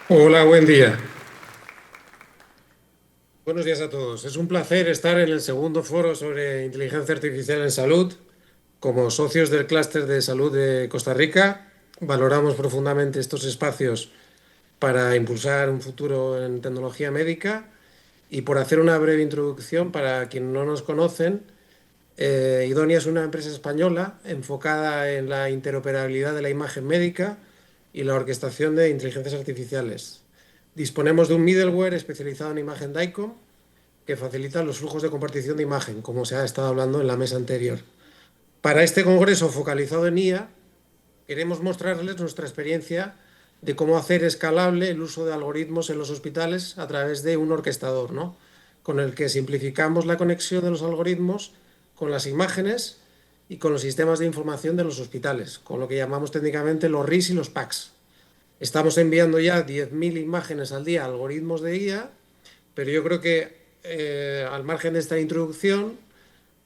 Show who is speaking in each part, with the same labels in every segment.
Speaker 1: Hola, buen día. Buenos días a todos. Es un placer estar en el segundo foro sobre inteligencia artificial en salud. Como socios del clúster de salud de Costa Rica, valoramos profundamente estos espacios para impulsar un futuro en tecnología médica. Y por hacer una breve introducción para quienes no nos conocen, Idonia es una empresa española enfocada en la interoperabilidad de la imagen médica y la orquestación de inteligencias artificiales. Disponemos de un middleware especializado en imagen DICOM que facilita los flujos de compartición de imagen, como se ha estado hablando en la mesa anterior. Para este congreso focalizado en IA, queremos mostrarles nuestra experiencia de cómo hacer escalable el uso de algoritmos en los hospitales a través de un orquestador, ¿no? Con el que simplificamos la conexión de los algoritmos con las imágenes y con los sistemas de información de los hospitales, con lo que llamamos técnicamente los RIS y los PACS. Estamos enviando ya 10.000 imágenes al día a algoritmos de IA, pero yo creo que al margen de esta introducción,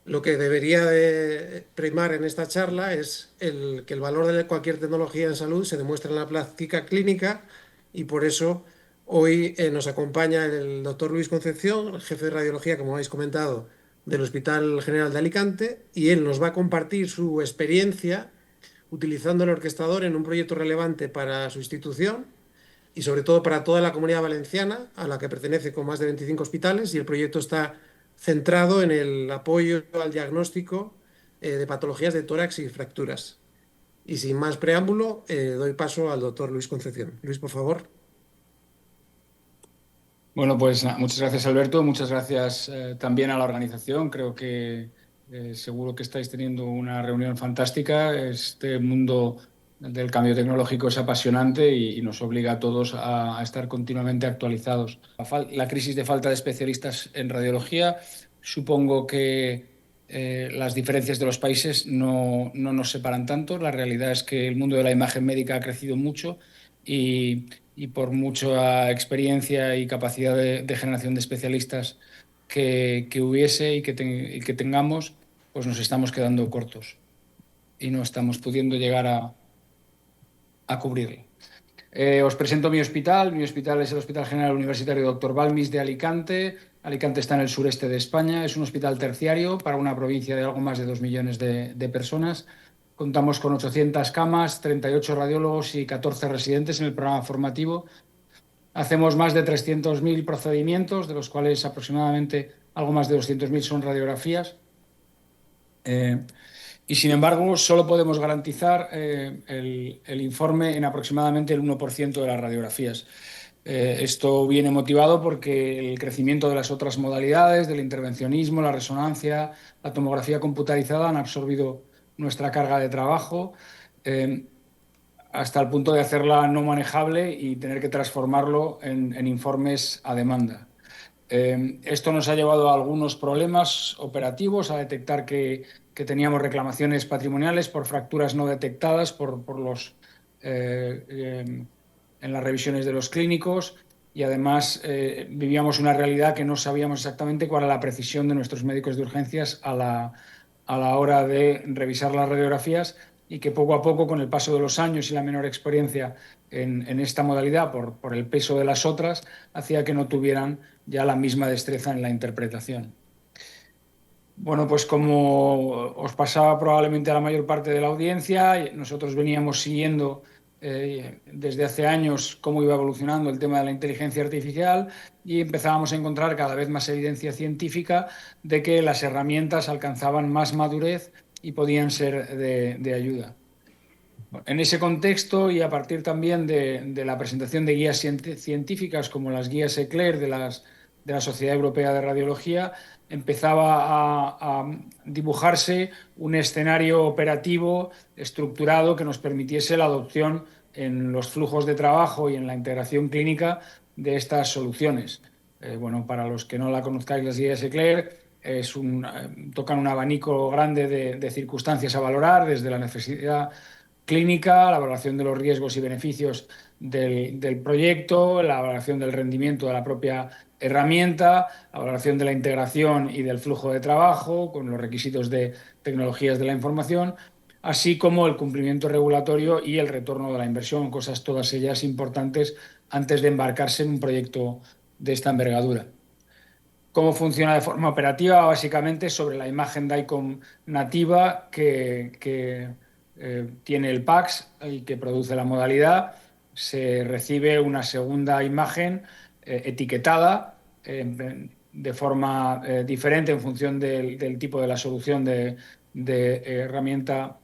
Speaker 1: lo que debería de primar en esta charla es que el valor de cualquier tecnología en salud se demuestra en la práctica clínica y por eso hoy nos acompaña el doctor Luis Concepción, el jefe de radiología, como habéis comentado, del Hospital General de Alicante, y él nos va a compartir su experiencia utilizando el orquestador en un proyecto relevante para su institución y sobre todo para toda la Comunidad Valenciana, a la que pertenece con más de 25 hospitales, y el proyecto está centrado en el apoyo al diagnóstico de patologías de tórax y fracturas. Y sin más preámbulo, doy paso al doctor Luis Concepción. Luis, por favor.
Speaker 2: Bueno, pues muchas gracias, Alberto. Muchas gracias también a la organización. Creo que seguro que estáis teniendo una reunión fantástica. Este mundo del cambio tecnológico es apasionante y nos obliga a todos a estar continuamente actualizados. La crisis de falta de especialistas en radiología, supongo que las diferencias de los países no nos separan tanto. La realidad es que el mundo de la imagen médica ha crecido mucho y por mucha experiencia y capacidad de generación de especialistas que hubiese y que tengamos, pues nos estamos quedando cortos y no estamos pudiendo llegar a cubrirlo. Os presento mi hospital. Mi hospital es el Hospital General Universitario Dr. Balmis de Alicante. Alicante está en el sureste de España. Es un hospital terciario para una provincia de algo más de 2 millones de personas. Contamos con 800 camas, 38 radiólogos y 14 residentes en el programa formativo. Hacemos más de 300.000 procedimientos, de los cuales aproximadamente algo más de 200.000 son radiografías. Eh, y sin embargo, solo podemos garantizar el informe en aproximadamente el 1% de las radiografías. Esto viene motivado porque el crecimiento de las otras modalidades, del intervencionismo, la resonancia, la tomografía computarizada han absorbido nuestra carga de trabajo. Eh, hasta el punto de hacerla no manejable y tener que transformarlo en informes a demanda. Esto nos ha llevado a algunos problemas operativos, a detectar que teníamos reclamaciones patrimoniales por fracturas no detectadas por eh, eh, en las revisiones de los clínicos y además vivíamos una realidad que no sabíamos exactamente cuál era la precisión de nuestros médicos de urgencias a la hora de revisar las radiografías y que poco a poco, con el paso de los años y la menor experiencia en esta modalidad por el peso de las otras, hacía que no tuvieran ya la misma destreza en la interpretación. Bueno, pues como os pasaba probablemente a la mayor parte de la audiencia, nosotros veníamos siguiendo desde hace años cómo iba evolucionando el tema de la inteligencia artificial y empezábamos a encontrar cada vez más evidencia científica de que las herramientas alcanzaban más madurez y podían ser de ayuda. En ese contexto y a partir también de la presentación de guías científicas como las guías ECLAIR de la Sociedad Europea de Radiología, empezaba a dibujarse un escenario operativo estructurado que nos permitiese la adopción en los flujos de trabajo y en la integración clínica de estas soluciones. Bueno, para los que no la conozcáis, las guías ECLAIR tocan un abanico grande de circunstancias a valorar, desde la necesidad clínica, la valoración de los riesgos y beneficios del proyecto, la valoración del rendimiento de la propia herramienta, la valoración de la integración y del flujo de trabajo con los requisitos de tecnologías de la información, así como el cumplimiento regulatorio y el retorno de la inversión, cosas todas ellas importantes antes de embarcarse en un proyecto de esta envergadura. ¿Cómo funciona de forma operativa? Básicamente sobre la imagen DICOM nativa que tiene el PAX y que produce la modalidad, se recibe una segunda imagen etiquetada de forma diferente en función del tipo de la solución de herramienta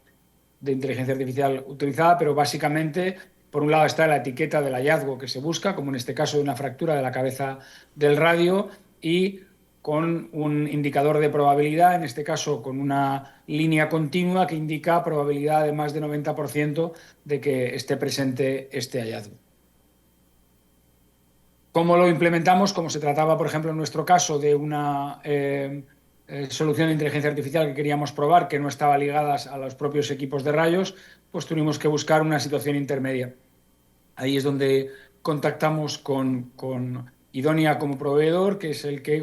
Speaker 2: de inteligencia artificial utilizada, pero básicamente, por un lado está la etiqueta del hallazgo que se busca, como en este caso de una fractura de la cabeza del radio, y con un indicador de probabilidad, en este caso con una línea continua que indica probabilidad de más de 90% de que esté presente este hallazgo. ¿Cómo lo implementamos? Como se trataba, por ejemplo, en nuestro caso de una solución de inteligencia artificial que queríamos probar, que no estaba ligada a los propios equipos de rayos, pues tuvimos que buscar una situación intermedia. Ahí es donde contactamos con Idonia como proveedor, que es el que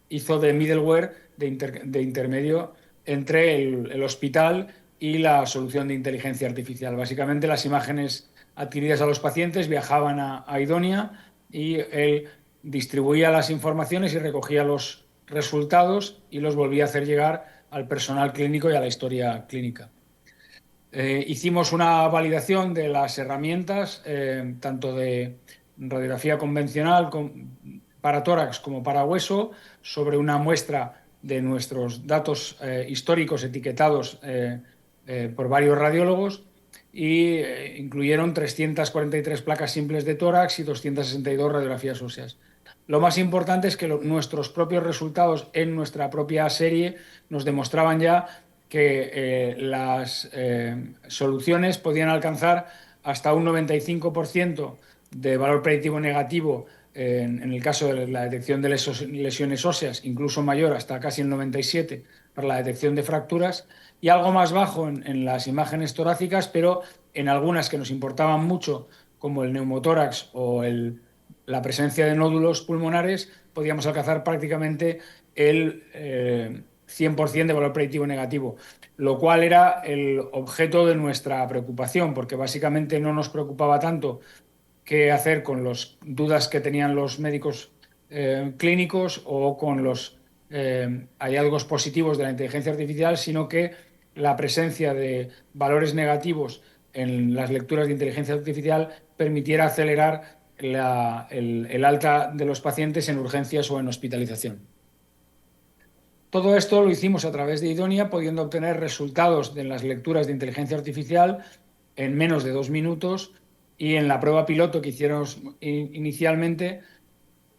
Speaker 2: hizo de middleware, de intermedio entre el hospital y la solución de inteligencia artificial. Básicamente las imágenes adquiridas a los pacientes viajaban a Idonia y él distribuía las informaciones y recogía los resultados y los volvía a hacer llegar al personal clínico y a la historia clínica. Hicimos una validación de las herramientas, tanto de radiografía convencional para tórax como para hueso, sobre una muestra de nuestros datos históricos etiquetados por varios radiólogos y incluyeron 343 placas simples de tórax y 262 radiografías óseas. Lo más importante es que nuestros propios resultados en nuestra propia serie nos demostraban ya que las soluciones podían alcanzar hasta un 95% de valor predictivo negativo en el caso de la detección de lesiones óseas, incluso mayor, hasta casi el 97% para la detección de fracturas, y algo más bajo en las imágenes torácicas, pero en algunas que nos importaban mucho, como el neumotórax o la presencia de nódulos pulmonares, podíamos alcanzar prácticamente el 100% de valor predictivo negativo, lo cual era el objeto de nuestra preocupación, porque básicamente no nos preocupaba tanto qué hacer con las dudas que tenían los médicos clínicos o con los hallazgos positivos de la inteligencia artificial, sino que la presencia de valores negativos en las lecturas de inteligencia artificial permitiera acelerar el alta de los pacientes en urgencias o en hospitalización. Todo esto lo hicimos a través de Idonia, pudiendo obtener resultados de las lecturas de inteligencia artificial en menos de 2 minutos y en la prueba piloto que hicieron inicialmente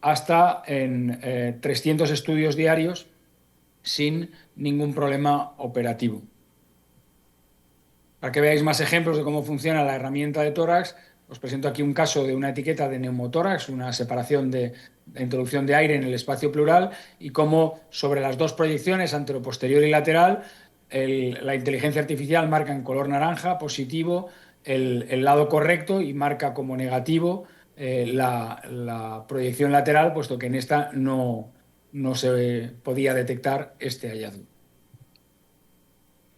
Speaker 2: hasta en 300 estudios diarios sin ningún problema operativo. Para que veáis más ejemplos de cómo funciona la herramienta de tórax, os presento aquí un caso de una etiqueta de neumotórax, una separación de introducción de aire en el espacio pleural, y cómo sobre las dos proyecciones, anteroposterior y lateral, la inteligencia artificial marca en color naranja positivo el lado correcto y marca como negativo la proyección lateral, puesto que en esta no se podía detectar este hallazgo.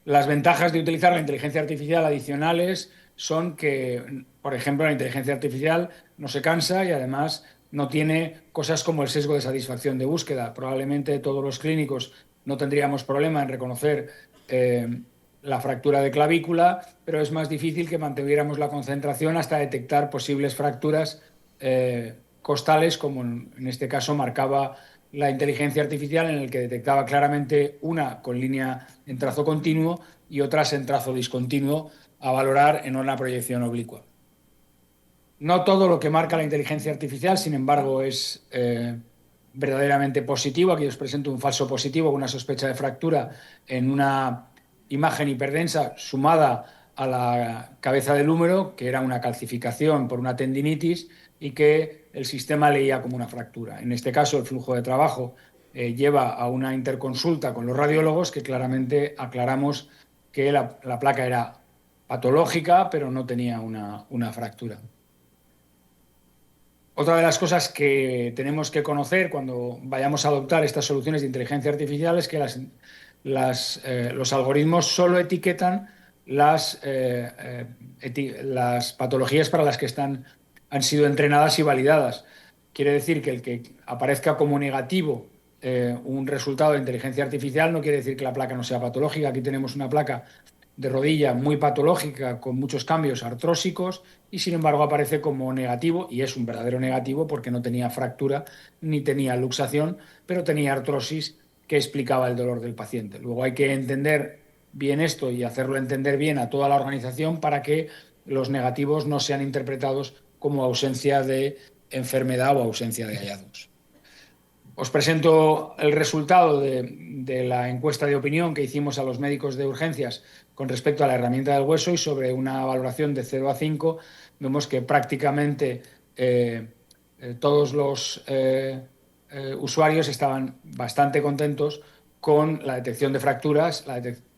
Speaker 2: Las ventajas de utilizar la inteligencia artificial adicionales son que, por ejemplo, la inteligencia artificial no se cansa y además no tiene cosas como el sesgo de satisfacción de búsqueda. Probablemente todos los clínicos no tendríamos problema en reconocer la fractura de clavícula, pero es más difícil que mantuviéramos la concentración hasta detectar posibles fracturas costales, como en este caso marcaba la inteligencia artificial, en el que detectaba claramente una con línea en trazo continuo y otras en trazo discontinuo a valorar en una proyección oblicua. No todo lo que marca la inteligencia artificial, sin embargo, es verdaderamente positivo. Aquí os presento un falso positivo con una sospecha de fractura en una imagen hiperdensa sumada a la cabeza del húmero, que era una calcificación por una tendinitis y que el sistema leía como una fractura. En este caso, el flujo de trabajo lleva a una interconsulta con los radiólogos, que claramente aclaramos que la placa era patológica, pero no tenía una fractura. Otra de las cosas que tenemos que conocer cuando vayamos a adoptar estas soluciones de inteligencia artificial es que los algoritmos solo etiquetan las patologías para las que han sido entrenadas y validadas. Quiere decir que el que aparezca como negativo un resultado de inteligencia artificial no quiere decir que la placa no sea patológica. Aquí tenemos una placa de rodilla muy patológica, con muchos cambios artrósicos, y sin embargo aparece como negativo, y es un verdadero negativo porque no tenía fractura ni tenía luxación, pero tenía artrosis que explicaba el dolor del paciente. Luego hay que entender bien esto y hacerlo entender bien a toda la organización para que los negativos no sean interpretados como ausencia de enfermedad o ausencia de hallazgos. Os presento el resultado de la encuesta de opinión que hicimos a los médicos de urgencias con respecto a la herramienta del hueso, y sobre una valoración de 0 a 5 vemos que prácticamente todos los usuarios estaban bastante contentos con la detección de fracturas,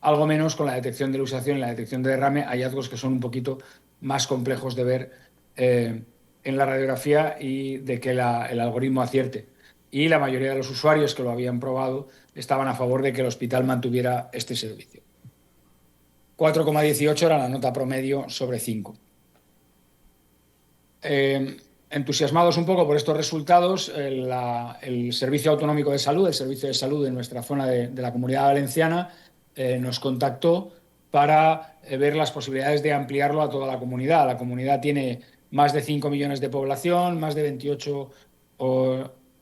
Speaker 2: algo menos con la detección de luxación y la detección de derrame, hallazgos que son un poquito más complejos de ver en la radiografía y de que el algoritmo acierte. Y la mayoría de los usuarios que lo habían probado estaban a favor de que el hospital mantuviera este servicio. 4,18 era la nota promedio sobre 5. Entusiasmados un poco por estos resultados, el Servicio Autonómico de Salud, el Servicio de Salud de nuestra zona de la Comunidad Valenciana, nos contactó para ver las posibilidades de ampliarlo a toda la comunidad. La comunidad tiene más de 5 millones de población, más de 28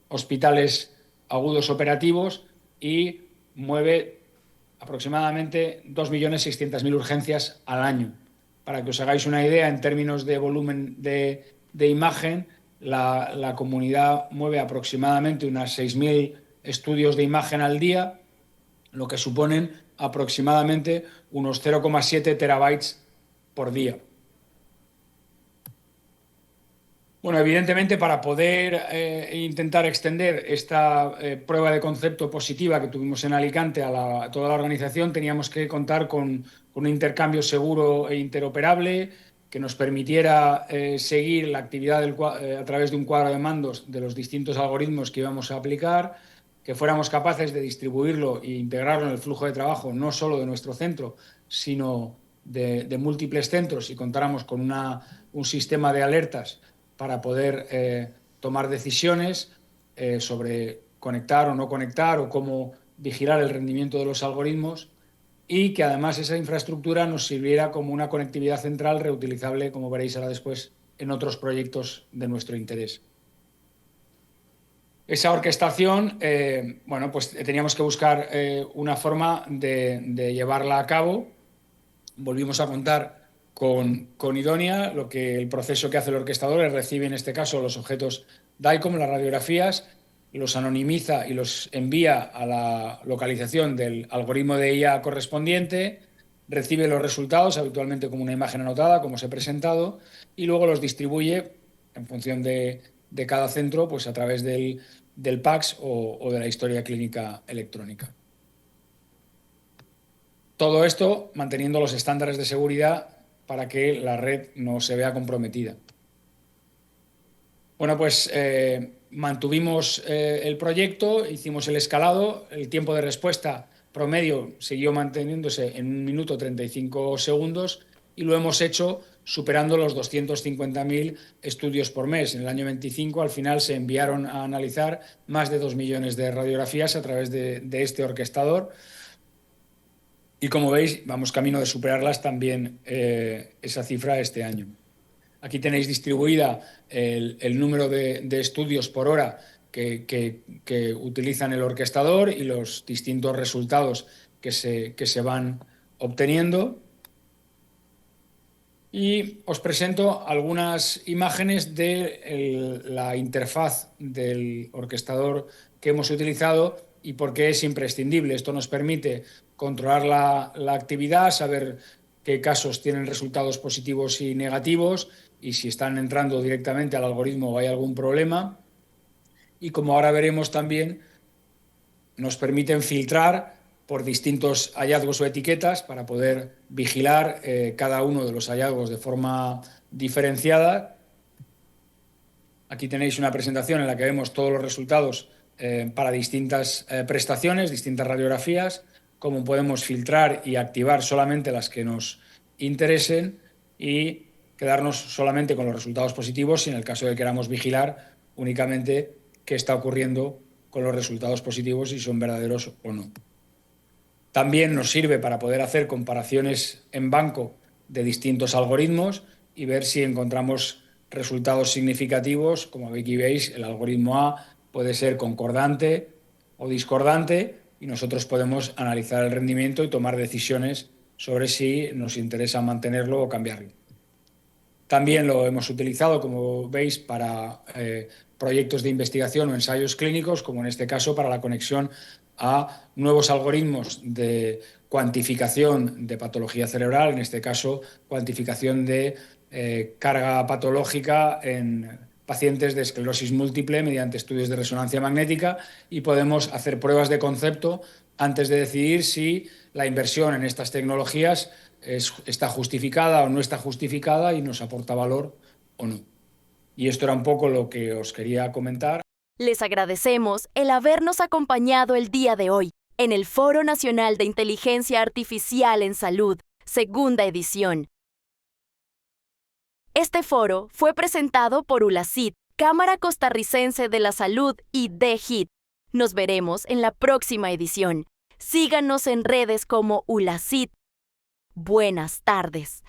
Speaker 2: hospitales agudos operativos, y mueve aproximadamente 2.600.000 urgencias al año. Para que os hagáis una idea, en términos de volumen de imagen, la comunidad mueve aproximadamente unas 6.000 estudios de imagen al día, lo que suponen aproximadamente unos 0,7 terabytes por día. Bueno, evidentemente, para poder intentar extender esta prueba de concepto positiva que tuvimos en Alicante a toda la organización, teníamos que contar con un intercambio seguro e interoperable que nos permitiera seguir la actividad a través de un cuadro de mandos de los distintos algoritmos que íbamos a aplicar, que fuéramos capaces de distribuirlo e integrarlo en el flujo de trabajo no solo de nuestro centro, sino de múltiples centros, y contáramos con un sistema de alertas para poder tomar decisiones sobre conectar o no conectar, o cómo vigilar el rendimiento de los algoritmos, y que además esa infraestructura nos sirviera como una conectividad central reutilizable, como veréis ahora después, en otros proyectos de nuestro interés. Esa orquestación, bueno, pues teníamos que buscar una forma de llevarla a cabo. Volvimos a contar con Idonia. El proceso que hace el orquestador es: recibe, en este caso, los objetos DICOM, las radiografías, los anonimiza y los envía a la localización del algoritmo de IA correspondiente, recibe los resultados, habitualmente como una imagen anotada, como os he presentado, y luego los distribuye en función de cada centro, pues a través del PACS o de la historia clínica electrónica. Todo esto manteniendo los estándares de seguridad para que la red no se vea comprometida. Bueno, pues mantuvimos el proyecto, hicimos el escalado, el tiempo de respuesta promedio siguió manteniéndose en 1 minuto 35 segundos, y lo hemos hecho superando los 250.000 estudios por mes. En el año 25, al final, se enviaron a analizar más de 2 millones de radiografías a través de este orquestador. Y como veis, vamos camino de superarlas también esa cifra este año. Aquí tenéis distribuida el número de estudios por hora que utilizan el orquestador y los distintos resultados que se van obteniendo. Y os presento algunas imágenes de la interfaz del orquestador que hemos utilizado y por qué es imprescindible. Esto nos permite controlar la actividad, saber qué casos tienen resultados positivos y negativos, y si están entrando directamente al algoritmo o hay algún problema. Y como ahora veremos también, nos permiten filtrar por distintos hallazgos o etiquetas para poder vigilar cada uno de los hallazgos de forma diferenciada. Aquí tenéis una presentación en la que vemos todos los resultados para distintas prestaciones, distintas radiografías, cómo podemos filtrar y activar solamente las que nos interesen y quedarnos solamente con los resultados positivos si en el caso de que queramos vigilar únicamente qué está ocurriendo con los resultados positivos, si son verdaderos o no. También nos sirve para poder hacer comparaciones en banco de distintos algoritmos y ver si encontramos resultados significativos. Como aquí veis, el algoritmo A puede ser concordante o discordante y nosotros podemos analizar el rendimiento y tomar decisiones sobre si nos interesa mantenerlo o cambiarlo. También lo hemos utilizado, como veis, para proyectos de investigación o ensayos clínicos, como en este caso para la conexión a nuevos algoritmos de cuantificación de patología cerebral, en este caso cuantificación de carga patológica en pacientes de esclerosis múltiple mediante estudios de resonancia magnética, y podemos hacer pruebas de concepto antes de decidir si la inversión en estas tecnologías está justificada o no está justificada y nos aporta valor o no. Y esto era un poco lo que os quería comentar.
Speaker 3: Les agradecemos el habernos acompañado el día de hoy en el Foro Nacional de Inteligencia Artificial en Salud, segunda edición. Este foro fue presentado por ULACIT, Cámara Costarricense de la Salud y DHIT. Nos veremos en la próxima edición. Síganos en redes como ULACIT. Buenas tardes.